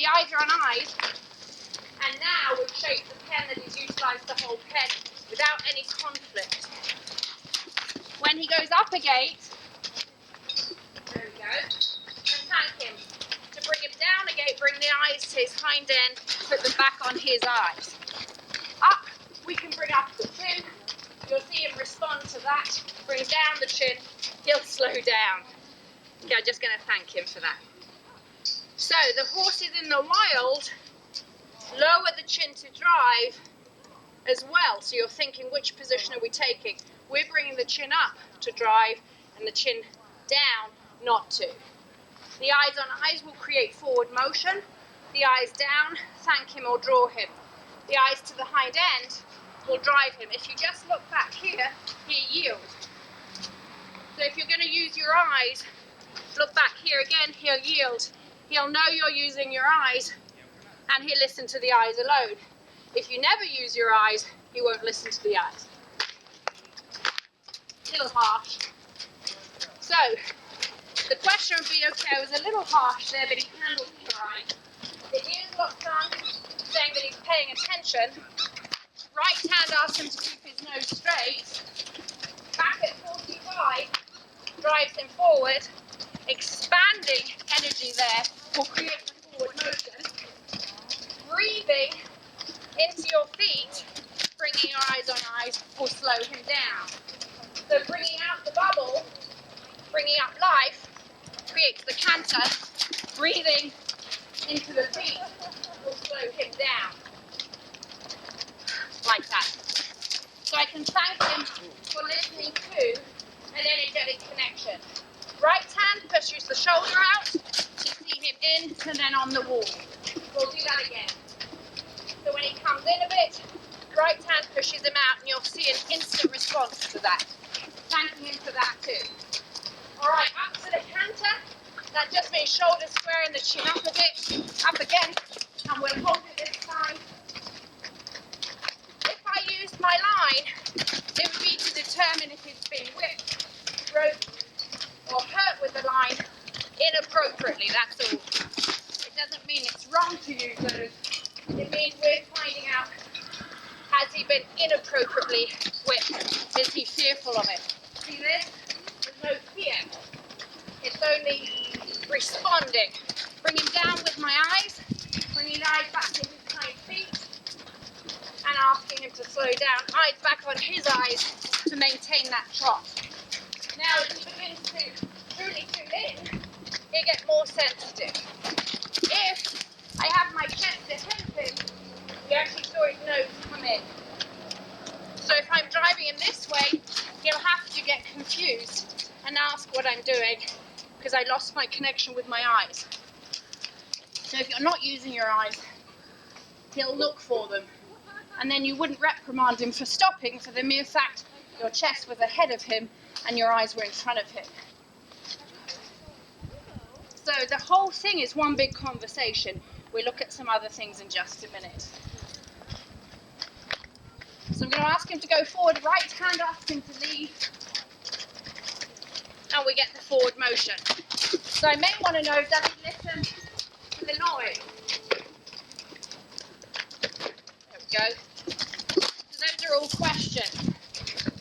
eyes are on eyes, and now we've shaped the pen that he's utilised the whole pen without any conflict. When he goes up a gate, there we go, and thank him. To bring him down a gate, bring the eyes to his hind end, put them back on his eyes. Up, we can bring up the chin. You'll see him respond to that. Bring down the chin, he'll slow down. Okay, I'm just going to thank him for that. So the horses in the wild lower the chin to drive as well. So you're thinking, which position are we taking? We're bringing the chin up to drive and the chin down not to. The eyes on eyes will create forward motion. The eyes down, thank him or draw him. The eyes to the hind end will drive him. If you just look back here, he'll yield. So if you're going to use your eyes, look back here again, he'll yield. He'll know you're using your eyes and he'll listen to the eyes alone. If you never use your eyes, he won't listen to the eyes. A little harsh. So, the question would be, okay, I was a little harsh there, but he handled it right. The ears locked on, saying that he's paying attention. Right hand asks him to keep his nose straight. Back at 45, drives him forward. Expanding energy there will create the forward motion. Breathing into your feet, bringing your eyes on eyes, will slow him down. So bringing out the bubble, bringing up life, creates the canter. Breathing into the feet will slow him down. Like that. So I can thank him for listening to an energetic connection. Right hand pushes the shoulder out, you see him in and then on the wall. We'll do that again. So when he comes in a bit, right hand pushes him out and you'll see an instant response to that. Thanking him for that too. Alright, up to the canter. That just means shoulders square and the chin up a bit. Up again. And we'll hold it this time. If I used my line, it would be to determine if it's been whipped, roped, or hurt with the line inappropriately, that's all. It doesn't mean it's wrong to use those. It means we're finding out, has he been inappropriately whipped? Is he fearful of it? See this? There's no fear. It's only responding. Bring him down with my eyes, bring his eyes back to his hind feet, and asking him to slow down. Eyes back on his eyes to maintain that trot. Now as he begins to truly tune in, he'll get more sensitive. If I have my chest ahead of him, you actually saw his nose come in. So if I'm driving him this way, he'll have to get confused and ask what I'm doing because I lost my connection with my eyes. So if you're not using your eyes, he'll look for them. And then you wouldn't reprimand him for stopping for the mere fact your chest was ahead of him and your eyes were in front of him. So the whole thing is one big conversation. We'll look at some other things in just a minute. So I'm going to ask him to go forward, right hand ask him to leave, and we get the forward motion. So I may want to know, does he listen to the noise? There we go. So those are all questions.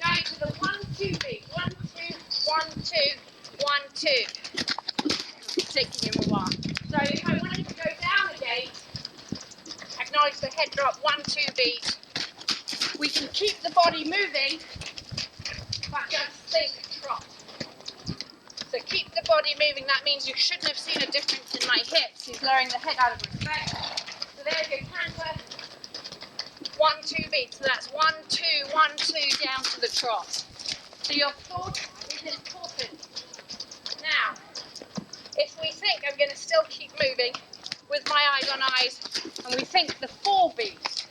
Going to the 1-2 beat. 1, 2, 1, 2, 1, 2. It's taking him a while. So if I wanted to go down a gate, acknowledge the head drop, 1, 2 beat. We can keep the body moving, but just think trot. So keep the body moving. That means you shouldn't have seen a difference in my hips. He's lowering the head out of respect. So there's your canter. 1, 2 beats. So that's 1, 2, 1, 2 down to the trot. So your thought is important. Now, if we think I'm going to still keep moving with my eyes on eyes, and we think the 4 beat,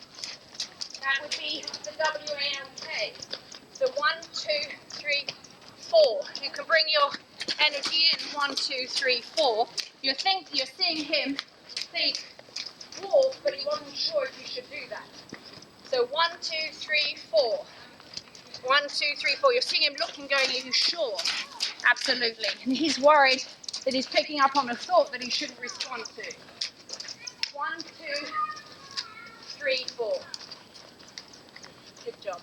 that would be the WAMK. So 1, 2, 3, 4. You can bring your energy in 1, 2, 3, 4. You're seeing him think walk, but he wasn't sure if you should do that. So 1, 2, 3, 4. 1, 2, 3, 4. You're seeing him looking, going, are you sure? Absolutely. And he's worried that he's picking up on a thought that he shouldn't respond to. 1, 2, 3, 4. Good job.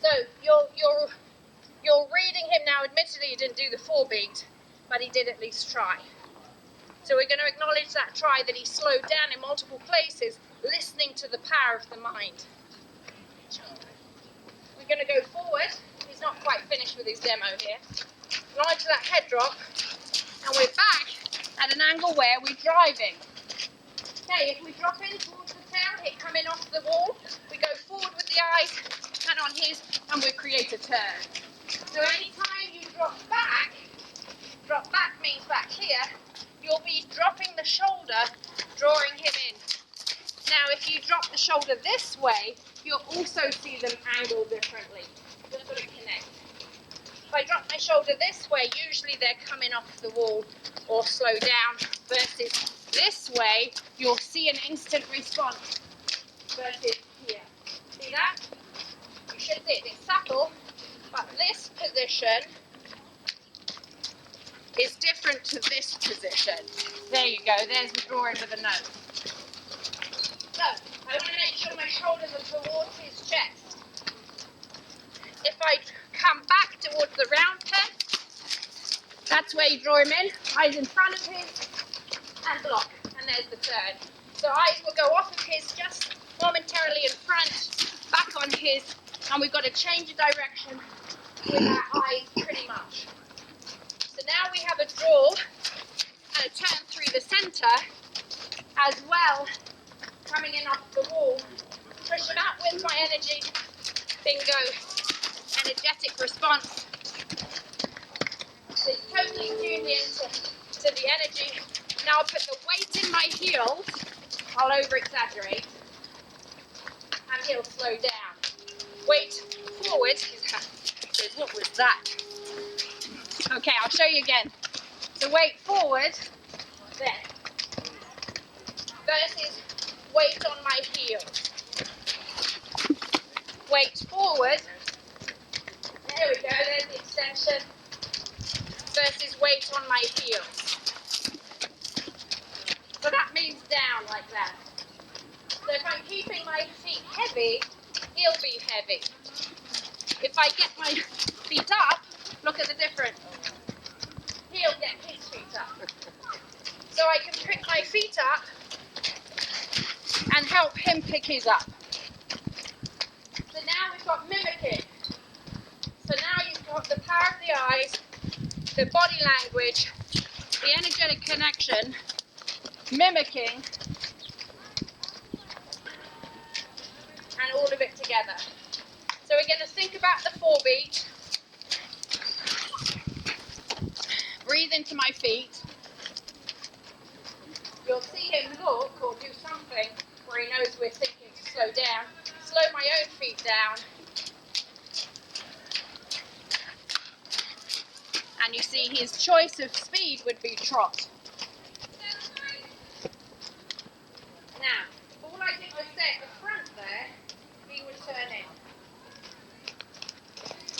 So you're reading him now. Admittedly, he didn't do the 4 beat, but he did at least try. So we're going to acknowledge that try, that he slowed down in multiple places, listening to the power of the mind. We're going to go forward. He's not quite finished with his demo here. Acknowledge that head drop, and we're back at an angle where we're driving. Okay, if we drop in towards the tail, hit come in off the wall, we go forward with the eyes, hand on his, and we create a turn. So anytime you drop back means back here, you'll be dropping the shoulder, drawing him in. Now, if you drop the shoulder this way, you'll also see them angle differently. Just sort of connect. If I drop my shoulder this way, usually they're coming off the wall or slow down, versus this way, you'll see an instant response versus here. See that? You should see it. It's subtle, but this position is different to this position. There you go. There's the drawing with a nose. So, I want to make sure my shoulders are towards his chest. If I come back towards the round pen, that's where you draw him in. Eyes in front of him and block. And there's the turn. So eyes will go off of his, just momentarily in front, back on his, and we've got to change the direction with our eyes pretty much. So now we have a draw and a turn through the center, as well coming in off the wall. Push him out with my energy. Bingo. Energetic response. So he's totally tuned into the energy. Now I'll put the weight in my heels. I'll over exaggerate. And he'll slow down. Weight forward. What was that? Okay, I'll show you again. So weight forward. There. Versus weight on my heels. Weight forward. There we go, there's the extension. Versus weight on my heels. So that means down like that. So if I'm keeping my feet heavy, he'll be heavy. If I get my feet up, look at the difference. He'll get his feet up. So I can pick my feet up and help him pick his up. So now we've got mimicking. So now you've got the power of the eyes, the body language, the energetic connection, mimicking, and all of it together. So we're going to think about the 4 beat. Breathe into my feet. You'll see him look or do something where he knows we're thinking to slow down. Slow my own feet down. And you see his choice of speed would be trot. Now, all I did was say at the front there, he would turn in.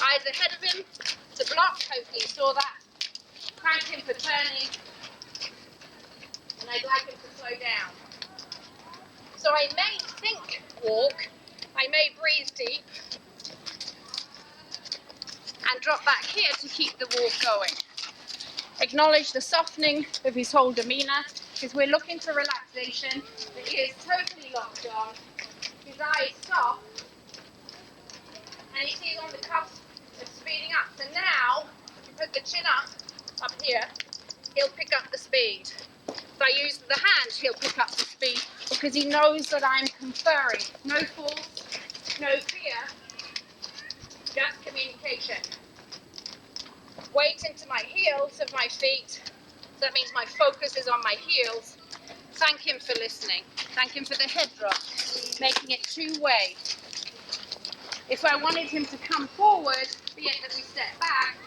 Eyes ahead of him to block, hopefully you saw that. Thank him for turning. And I'd like him to slow down. So I may think walk, I may breathe deep, and drop back here to keep the walk going. Acknowledge the softening of his whole demeanour, because we're looking for relaxation. The ears totally locked on, his eyes soft, and you see he's on the cusp of speeding up. So now, if you put the chin up here, he'll pick up the speed. If I use the hand, he'll pick up the speed, because he knows that I'm conferring. No force, no fear, just communication. Weight into my heels of my feet. So that means my focus is on my heels. Thank him for listening. Thank him for the head drop, making it 2-way. If I wanted him to come forward, be it that we step back,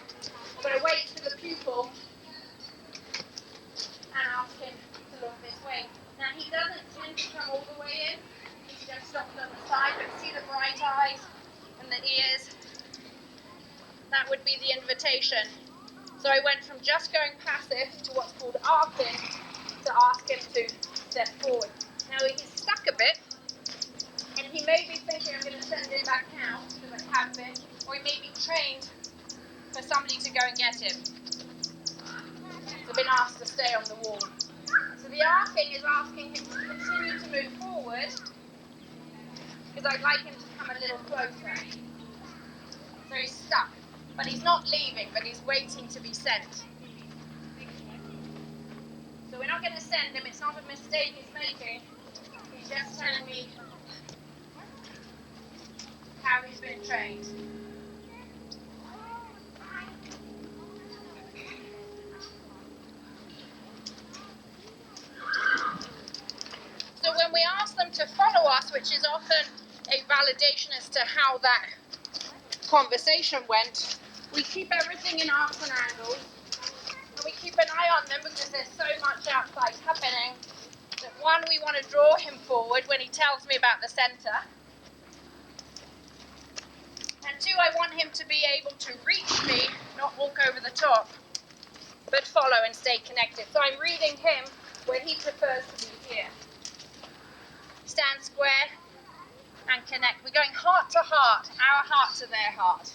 I'm going to wait for the pupil and ask him to look this way. Now he doesn't tend to come all the way in. He's just stopped on the side, but see the bright eyes and the ears. That would be the invitation. So I went from just going passive to what's called arcing to ask him to step forward. Now he's stuck a bit, and he may be thinking I'm going to send him back out, because I have been, or he may be trained for somebody to go and get him. So I've been asked to stay on the wall. So the arcing is asking him to continue to move forward, because I'd like him to come a little closer. So he's stuck, but he's not leaving, but he's waiting to be sent. So we're not going to send him, it's not a mistake he's making. He's just telling me how he's been trained. So when we ask them to follow us, which is often a validation as to how that conversation went, we keep everything in arcs and angles, and we keep an eye on them because there's so much outside happening that one, we want to draw him forward when he tells me about the centre, and two, I want him to be able to reach me, not walk over the top, but follow and stay connected. So I'm reading him where he prefers to be here. Stand square and connect. We're going heart to heart, our heart to their heart.